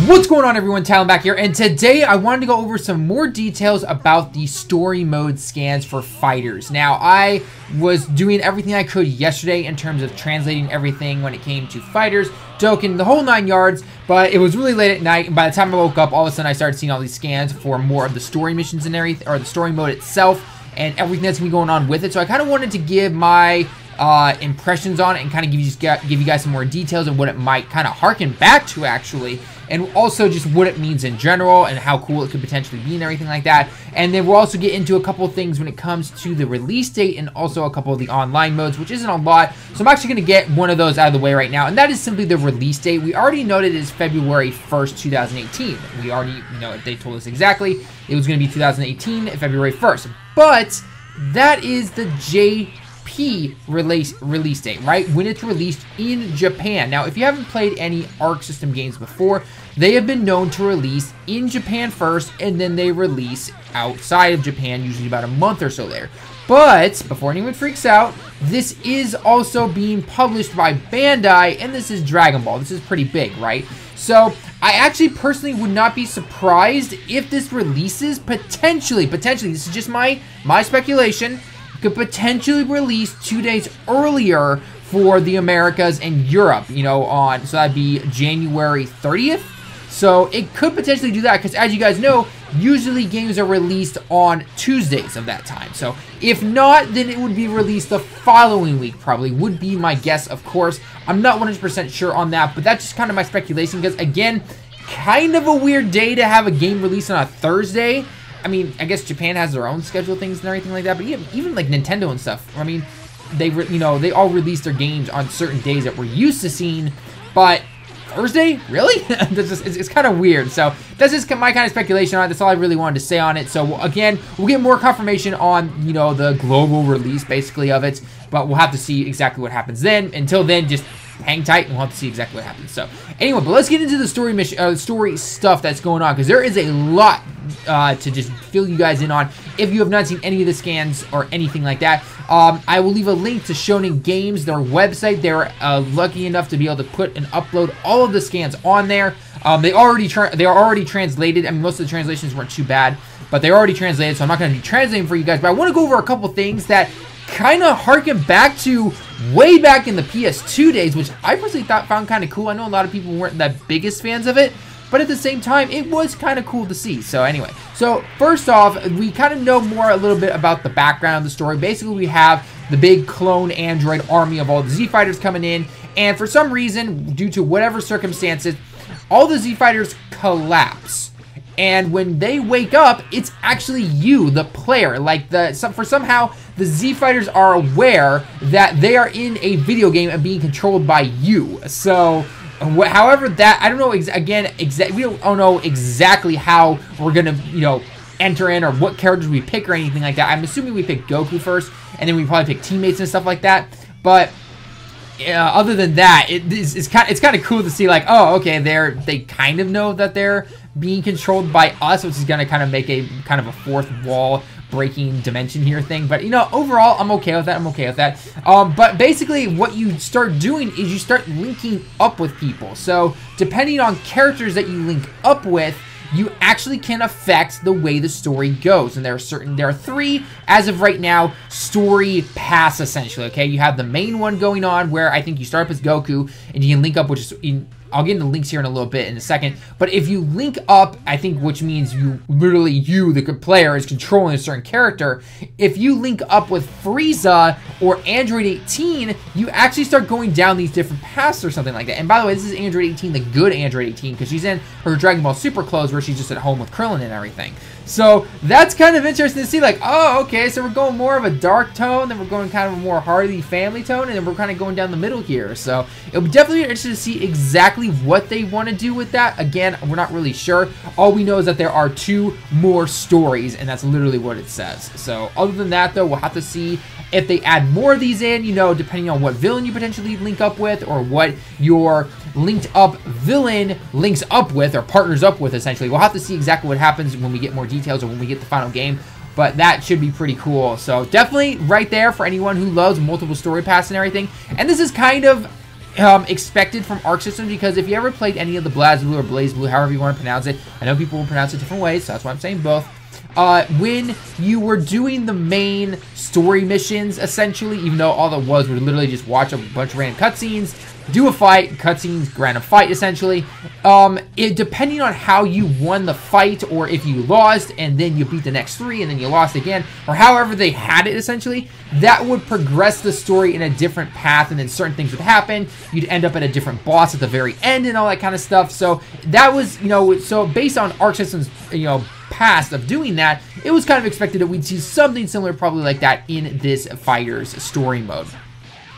What's going on, everyone? Talon back here, and today I wanted to go over some more details about the story mode scans for fighters. Now, I was doing everything I could yesterday in terms of translating everything when it came to fighters, Dokkan, the whole 9 yards, but it was really late at night, and by the time I woke up, all of a sudden I started seeing all these scans for more of the story missions and everything, or the story mode itself, and everything that's going to be going on with it. So I kind of wanted to give my impressions on it and kind of give you guys some more details of what it might kind of harken back to, actually, and also just what it means in general and how cool it could potentially be and everything like that. And then we'll also get into a couple of things when it comes to the release date and also a couple of the online modes, which isn't a lot. So I'm actually going to get one of those out of the way right now, and that is simply the release date. We already know that it is February 1st, 2018. We already know it. They told us exactly it was going to be 2018, February 1st. But that is the release date, right? When it's released in Japan. Now, if you haven't played any Arc System games before, they have been known to release in Japan first, and then they release outside of Japan, usually about a month or so later. But, before anyone freaks out, this is also being published by Bandai, and this is Dragon Ball. This is pretty big, right? So, I actually personally would not be surprised if this releases potentially, this is just my speculation, could potentially release 2 days earlier for the Americas and Europe, you know, so that'd be January 30th. So it could potentially do that because, as you guys know, usually games are released on Tuesdays of that time. So if not, then it would be released the following week, probably, would be my guess, of course. I'm not 100% sure on that, but that's just kind of my speculation because, again, kind of a weird day to have a game released on a Thursday. I mean, I guess Japan has their own schedule things and everything like that, but even like Nintendo and stuff, I mean, they all release their games on certain days that we're used to seeing, but Thursday? Really? It's kind of weird. So that's just my kind of speculation on it. That's all I really wanted to say on it. So again, we'll get more confirmation on, you know, the global release basically of it, but we'll have to see exactly what happens then. Until then, just hang tight and we'll have to see exactly what happens. So anyway, but let's get into the story stuff that's going on, because there is a lot to just fill you guys in on if you have not seen any of the scans or anything like that. I will leave a link to Shonen Games, their website. They're lucky enough to be able to put and upload all of the scans on there. They are already translated. I mean, most of the translations weren't too bad, but they're already translated, so I'm not going to be translating for you guys. But I want to go over a couple things that kind of harken back to way back in the PS2 days, which I personally found kind of cool. I know a lot of people weren't the biggest fans of it, but at the same time, it was kind of cool to see. So anyway, so first off, we kind of know a little bit about the background of the story. Basically, we have the big clone android army of all the Z Fighters coming in, and for some reason, due to whatever circumstances, all the Z Fighters collapse. And when they wake up, it's actually you, the player. Like, somehow the Z Fighters are aware that they are in a video game and being controlled by you. So, however that, I don't know, we don't know exactly how we're gonna, you know, enter in or what characters we pick or anything like that. I'm assuming we pick Goku first, and then we probably pick teammates and stuff like that. But other than that, it's kind of cool to see, like, oh, okay, they kind of know that they're being controlled by us, which is going to kind of make a kind of a fourth wall breaking dimension here thing. But, you know, overall, I'm okay with that. But basically, what you start doing is you start linking up with people. So depending on characters that you link up with, you actually can affect the way the story goes. And there are 3, as of right now, story paths, essentially, okay? You have the main one going on, where I think you start up as Goku, and you can link up, I'll get into links here in a little bit in a second, but if you link up, I think, which means you, the player, is controlling a certain character. If you link up with Frieza or Android 18, you actually start going down these different paths or something like that. And by the way, this is Android 18, the good Android 18, because she's in her Dragon Ball Super clothes, where she's just at home with Krillin and everything. So that's kind of interesting to see, like, oh, okay, so we're going more of a dark tone, then we're going kind of a more hearty family tone, and then we're kind of going down the middle here. So it'll definitely be interesting to see exactly what they want to do with that. Again, we're not really sure. All we know is that there are 2 more stories, and that's literally what it says. So other than that, though, we'll have to see if they add more of these in, you know, depending on what villain you potentially link up with, or what your linked up villain links up with, or partners up with, essentially. We'll have to see exactly what happens when we get more details, or when we get the final game. But that should be pretty cool. So definitely right there for anyone who loves multiple story paths and everything. And this is kind of expected from Arc Systems, because if you ever played any of the BlazBlue or BlazBlue, however you want to pronounce it, I know people will pronounce it different ways, so that's why I'm saying both. When you were doing the main story missions, essentially, even though all that was literally just watch a bunch of random cutscenes, do a fight, cutscenes, random fight, essentially. Depending on how you won the fight, or if you lost and then you beat the next 3 and then you lost again, or however they had it, essentially, that would progress the story in a different path, and then certain things would happen. You'd end up at a different boss at the very end and all that kind of stuff. So that was, so based on Arc Systems, past of doing that, it was kind of expected that we'd see something similar, probably like that, in this FighterZ story mode.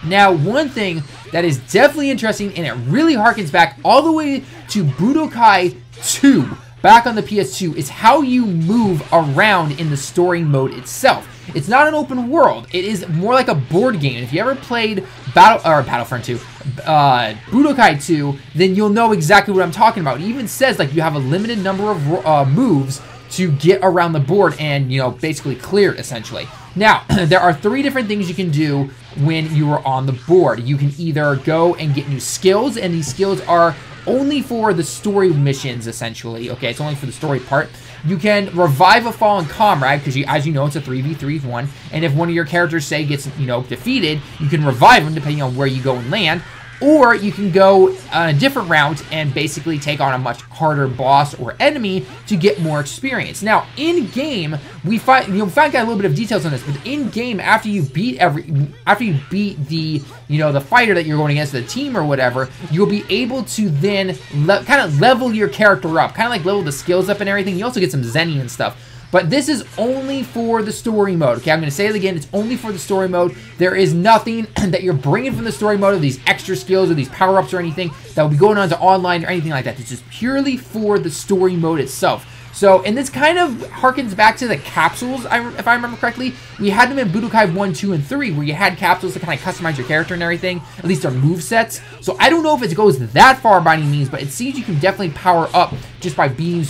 Now, one thing that is definitely interesting, and it really harkens back all the way to Budokai 2, back on the PS2, is how you move around in the story mode itself. It's not an open world. It is more like a board game. If you ever played Battlefront 2, Budokai 2, then you'll know exactly what I'm talking about. It even says, like, you have a limited number of moves to get around the board and, basically clear it, essentially. Now, there are 3 different things you can do when you are on the board. You can either go and get new skills, and these skills are only for the story missions, essentially. Okay, it's only for the story part. You can revive a fallen comrade, because as you know, it's a 3v3-1, and if one of your characters, say, gets, defeated, you can revive them depending on where you go and land. Or you can go on a different route and basically take on a much harder boss or enemy to get more experience. Now, in game, we find got a little bit of details on this, but in game, after you beat the the fighter that you're going against, the team or whatever, you'll be able to then kind of level your character up, kind of like level the skills up and everything. You also get some Zenny and stuff. But this is only for the story mode, okay? I'm going to say it again. It's only for the story mode. There is nothing that you're bringing from the story mode, of these extra skills or these power-ups or anything that will be going on to online or anything like that. This is purely for the story mode itself. So, and this kind of harkens back to the capsules, if I remember correctly. We had them in Budokai 1, 2, and 3, where you had capsules to kind of customize your character and everything, at least their movesets. So I don't know if it goes that far by any means, but it seems you can definitely power up just by beating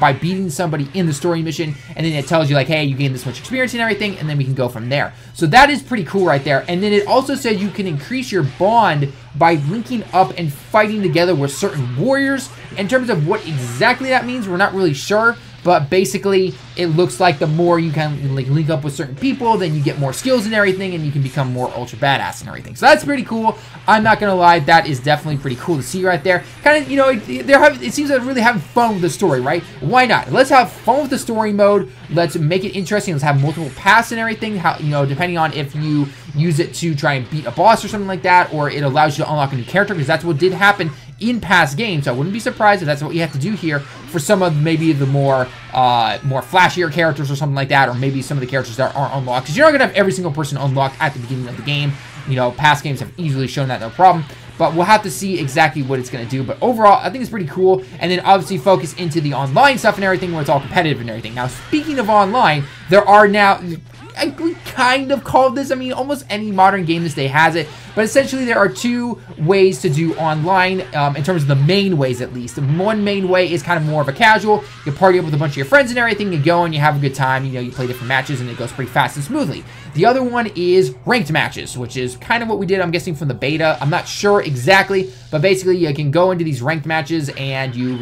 by beating somebody in the story mission, and then it tells you, like, hey, you gained this much experience and everything, and then we can go from there. So that is pretty cool right there. And then it also says you can increase your bond by linking up and fighting together with certain warriors. In terms of what exactly that means, we're not really sure. But basically, it looks like the more you can link up with certain people, then you get more skills and everything, and you can become more ultra badass and everything. So that's pretty cool. I'm not gonna lie, that is definitely pretty cool to see right there. Kind of, it seems like they're really having fun with the story, right? Why not? Let's have fun with the story mode. Let's make it interesting. Let's have multiple paths and everything. How, depending on if you use it to try and beat a boss or something like that, or it allows you to unlock a new character, because that's what did happen in past games. So I wouldn't be surprised if that's what you have to do here for some of maybe the more flashier characters or something like that, or maybe some of the characters that aren't unlocked, because you're not going to have every single person unlocked at the beginning of the game. Past games have easily shown that, no problem. But we'll have to see exactly what it's going to do. But overall, I think it's pretty cool. And then obviously focus into the online stuff and everything, where it's all competitive and everything. Now, speaking of online, there are now... we kind of call this, almost any modern game this day has it, but essentially there are 2 ways to do online, in terms of the main ways at least. One main way is kind of more of a casual. You party up with a bunch of your friends and everything, you go and you have a good time, you play different matches, and it goes pretty fast and smoothly. The other one is ranked matches, which is kind of what we did, I'm guessing, from the beta. I'm not sure exactly, but basically you can go into these ranked matches, and you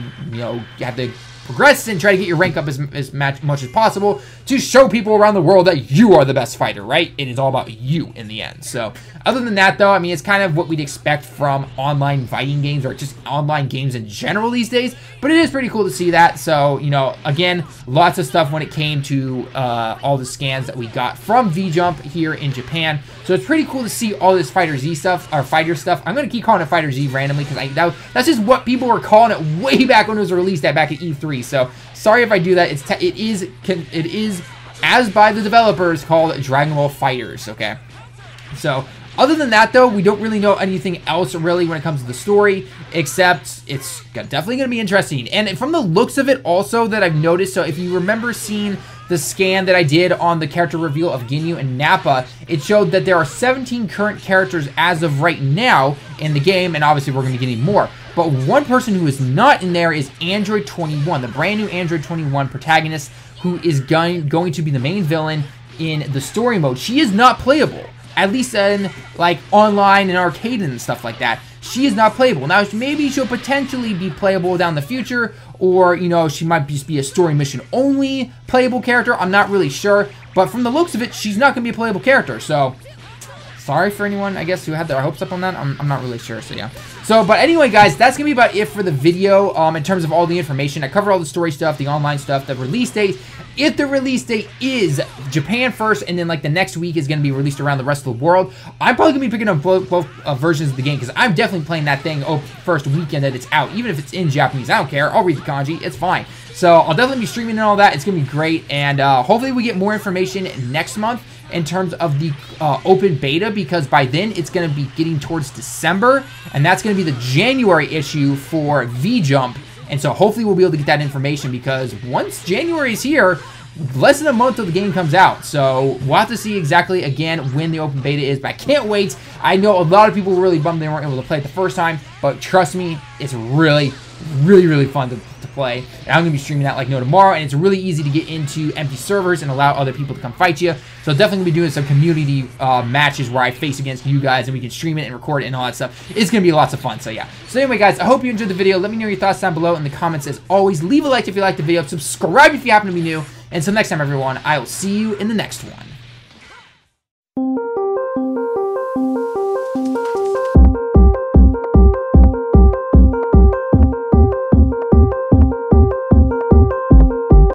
have to progress and try to get your rank up as much as possible to show people around the world that you are the best fighter, right? It is all about you in the end. So other than that, though, it's kind of what we'd expect from online fighting games, or just online games in general these days. But it is pretty cool to see that. So, again, lots of stuff when it came to all the scans that we got from V-Jump here in Japan. So it's pretty cool to see all this FighterZ stuff, or fighter stuff. I'm going to keep calling it FighterZ randomly, because that's just what people were calling it way back when it was released back at E3. So sorry if I do that. It is as by the developers called Dragonball FighterZ, okay? So other than that, though, we don't really know anything else really when it comes to the story, except it's definitely going to be interesting. And from the looks of it also that I've noticed, so if you remember seeing the scan that I did on the character reveal of Ginyu and Nappa, it showed that there are 17 current characters as of right now in the game, and obviously we're going to be getting more. But one person who is not in there is Android 21, the brand new Android 21 protagonist, who is going to be the main villain in the story mode. She is not playable, at least in like online and arcade and stuff like that. she is not playable. Now, maybe she'll potentially be playable down the future, or, you know, she might just be a story mission only playable character. I'm not really sure, but from the looks of it, she's not going to be a playable character, so sorry for anyone, I guess, who had their hopes up on that. I'm not really sure, so yeah. So, but anyway, guys, that's going to be about it for the video in terms of all the information. I covered all the story stuff, the online stuff, the release date. If the release date is Japan first, and then, like, the next week is going to be released around the rest of the world, I'm probably going to be picking up both versions of the game, because I'm definitely playing that thing first weekend that it's out. Even if it's in Japanese, I don't care. I'll read the kanji. It's fine. So, I'll definitely be streaming and all that. It's going to be great, and hopefully we get more information next month in terms of the open beta, because by then it's going to be getting towards December, and that's going to be the January issue for V-Jump. And so hopefully we'll be able to get that information, because once January is here, less than a month till the game comes out. So we'll have to see exactly, again, when the open beta is, but I can't wait. I know a lot of people were really bummed they weren't able to play it the first time, but trust me, it's really fun to play. And I'm going to be streaming that like no tomorrow, and it's really easy to get into empty servers and allow other people to come fight you. So definitely going to be doing some community matches where I face against you guys, and we can stream it and record it and all that stuff. It's going to be lots of fun, so yeah. So anyway, guys, I hope you enjoyed the video. Let me know your thoughts down below in the comments. As always, leave a like if you liked the video, subscribe if you happen to be new, and until next time, everyone, I will see you in the next one.